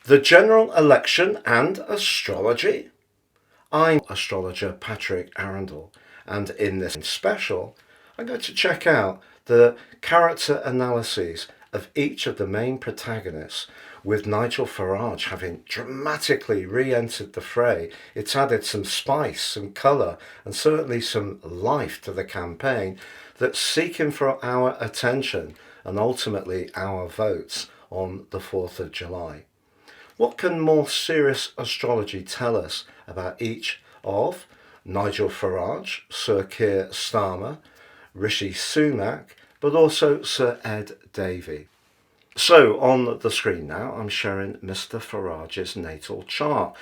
The general election and astrology. I'm astrologer Patrick Arundell, and in this special, I'm going to check out the character analyses of each of the main protagonists, with Nigel Farage having dramatically re-entered the fray. It's added some spice, some colour, and certainly some life to the campaign that's seeking for our attention and ultimately our votes on the 4th of July. What can more serious astrology tell us about each of Nigel Farage, Sir Keir Starmer, Rishi Sunak, but also Sir Ed Davey? So on the screen now, I'm showing Mr. Farage's natal chart,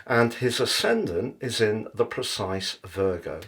and his ascendant is in the precise Virgo,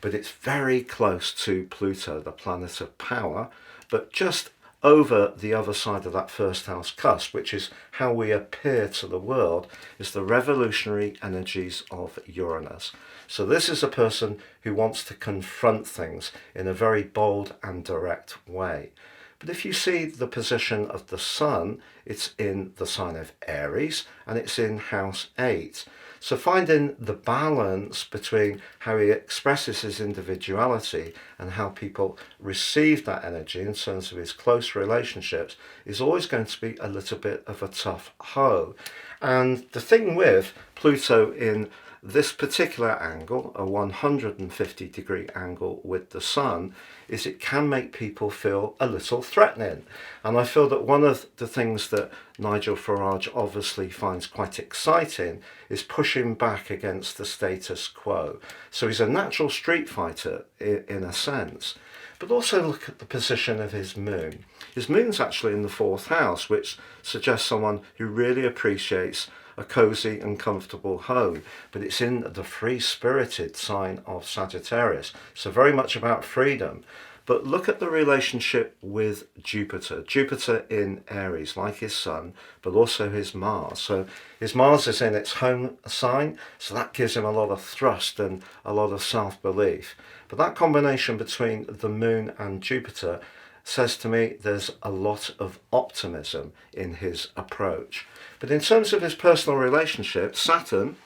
but it's very close to Pluto, the planet of power, but just over the other side of that first house cusp, which is how we appear to the world, is the revolutionary energies of Uranus. So this is a person who wants to confront things in a very bold and direct way. But if you see the position of the Sun, it's in the sign of Aries and it's in house 8. So finding the balance between how he expresses his individuality and how people receive that energy in terms of his close relationships is always going to be a little bit of a tough hoe. And the thing with Pluto in this particular angle, a 150-degree angle with the Sun, is it can make people feel a little threatening. And I feel that one of the things that Nigel Farage obviously finds quite exciting is pushing back against the status quo. So he's a natural street fighter in a sense. But also look at the position of his moon. His moon's actually in the 4th house, which suggests someone who really appreciates a cosy and comfortable home, but it's in the free-spirited sign of Sagittarius, so very much about freedom. But look at the relationship with Jupiter. Jupiter in Aries, like his Sun, but also his Mars. So his Mars is in its home sign, so that gives him a lot of thrust and a lot of self-belief. But that combination between the Moon and Jupiter says to me there's a lot of optimism in his approach. But in terms of his personal relationship, Saturn,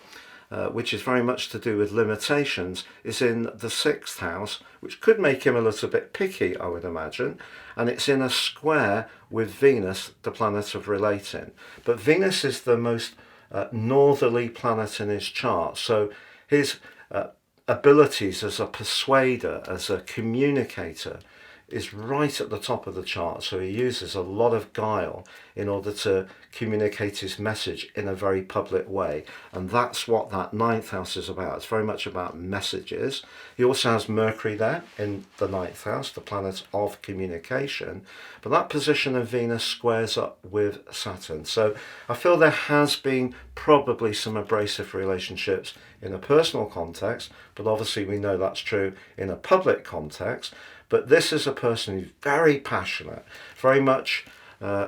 which is very much to do with limitations, is in the 6th house, which could make him a little bit picky, I would imagine, and it's in a square with Venus, the planet of relating. But Venus is the most northerly planet in his chart, so his abilities as a persuader, as a communicator, is right at the top of the chart. So he uses a lot of guile in order to communicate his message in a very public way, and that's what that 9th house is about. It's very much about messages. He also has Mercury there in the 9th house, the planet of communication, but that position of Venus squares up with Saturn. So I feel there has been probably some abrasive relationships in a personal context, but obviously we know that's true in a public context. But this is a person who's very passionate, very much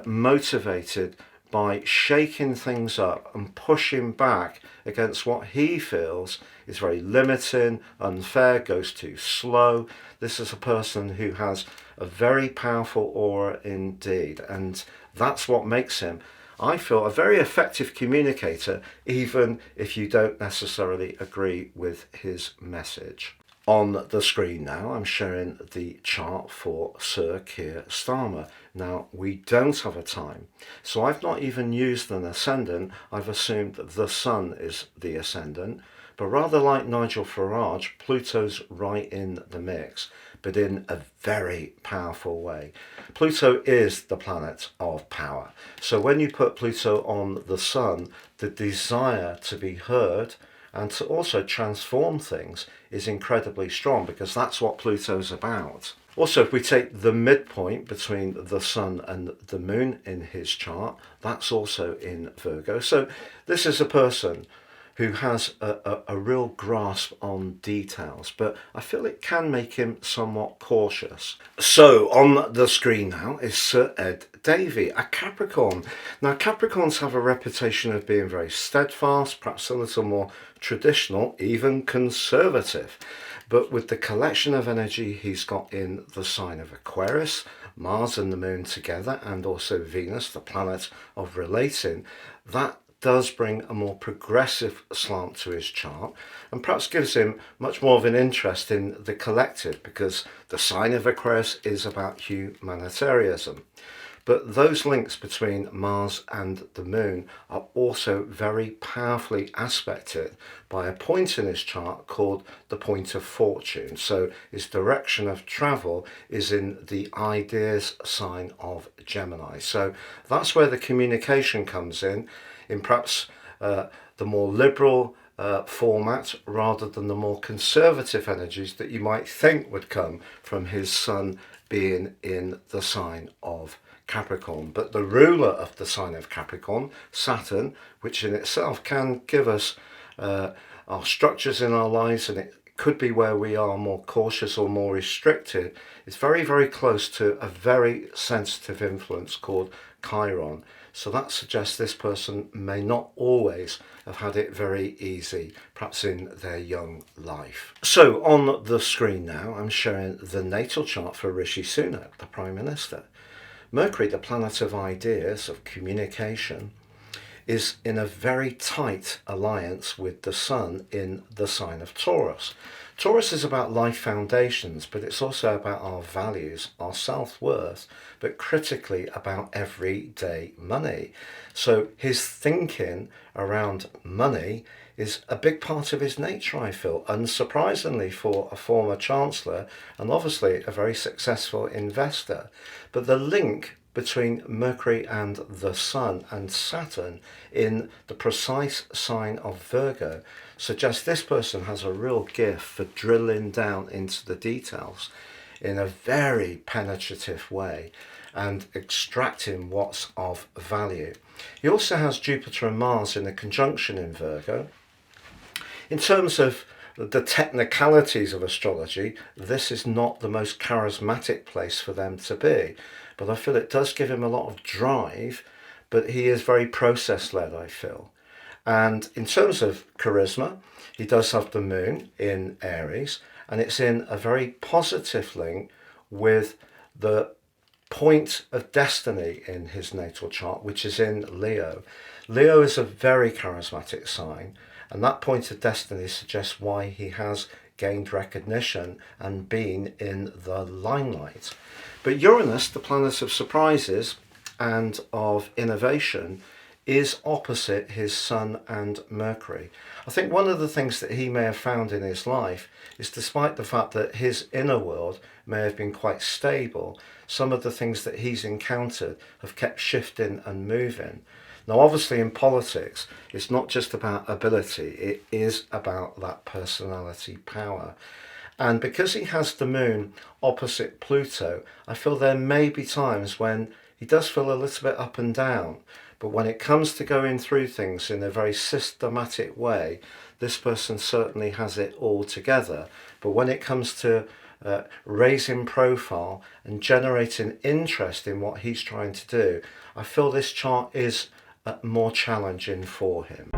motivated by shaking things up and pushing back against what he feels is very limiting, unfair, goes too slow. This is a person who has a very powerful aura indeed, and that's what makes him, I feel, a very effective communicator, even if you don't necessarily agree with his message. On the screen now, I'm showing the chart for Sir Keir Starmer. Now, we don't have a time, so I've not even used an ascendant. I've assumed that the Sun is the ascendant, but rather like Nigel Farage, Pluto's right in the mix, but in a very powerful way. Pluto is the planet of power. So when you put Pluto on the Sun, the desire to be heard and to also transform things is incredibly strong, because that's what Pluto's about. Also, if we take the midpoint between the Sun and the Moon in his chart, that's also in Virgo. So this is a person who has a real grasp on details, but I feel it can make him somewhat cautious. So on the screen now is Sir Ed Davey, a Capricorn. Now, Capricorns have a reputation of being very steadfast, perhaps a little more traditional, even conservative. But with the collection of energy he's got in the sign of Aquarius, Mars and the Moon together, and also Venus, the planet of relating, that does bring a more progressive slant to his chart, and perhaps gives him much more of an interest in the collective, because the sign of Aquarius is about humanitarianism. But those links between Mars and the Moon are also very powerfully aspected by a point in his chart called the point of fortune. So his direction of travel is in the ideas sign of Gemini. So that's where the communication comes in perhaps the more liberal format rather than the more conservative energies that you might think would come from his Sun being in the sign of Capricorn. But the ruler of the sign of Capricorn, Saturn, which in itself can give us our structures in our lives, and it could be where we are more cautious or more restricted, is very, very close to a very sensitive influence called Chiron. So that suggests this person may not always have had it very easy, perhaps in their young life. So on the screen now, I'm showing the natal chart for Rishi Sunak, the Prime Minister. Mercury, the planet of ideas, of communication, is in a very tight alliance with the Sun in the sign of Taurus. Taurus is about life foundations, but it's also about our values, our self-worth, but critically about everyday money. So his thinking around money is a big part of his nature, I feel, unsurprisingly for a former Chancellor and obviously a very successful investor. But the link between Mercury and the Sun and Saturn in the precise sign of Virgo suggests this person has a real gift for drilling down into the details in a very penetrative way and extracting what's of value. He also has Jupiter and Mars in a conjunction in Virgo. In terms of the technicalities of astrology, this is not the most charismatic place for them to be, but I feel it does give him a lot of drive, but he is very process-led, I feel. And in terms of charisma, he does have the Moon in Aries, and it's in a very positive link with the point of destiny in his natal chart, which is in Leo. Leo is a very charismatic sign, and that point of destiny suggests why he has gained recognition and been in the limelight. But Uranus, the planet of surprises and of innovation, is opposite his Sun and Mercury. I think one of the things that he may have found in his life is, despite the fact that his inner world may have been quite stable, some of the things that he's encountered have kept shifting and moving. Now, obviously in politics, it's not just about ability, it is about that personality power. And because he has the Moon opposite Pluto, I feel there may be times when he does feel a little bit up and down. But when it comes to going through things in a very systematic way, this person certainly has it all together. But when it comes to raising profile and generating interest in what he's trying to do, I feel this chart is more challenging for him.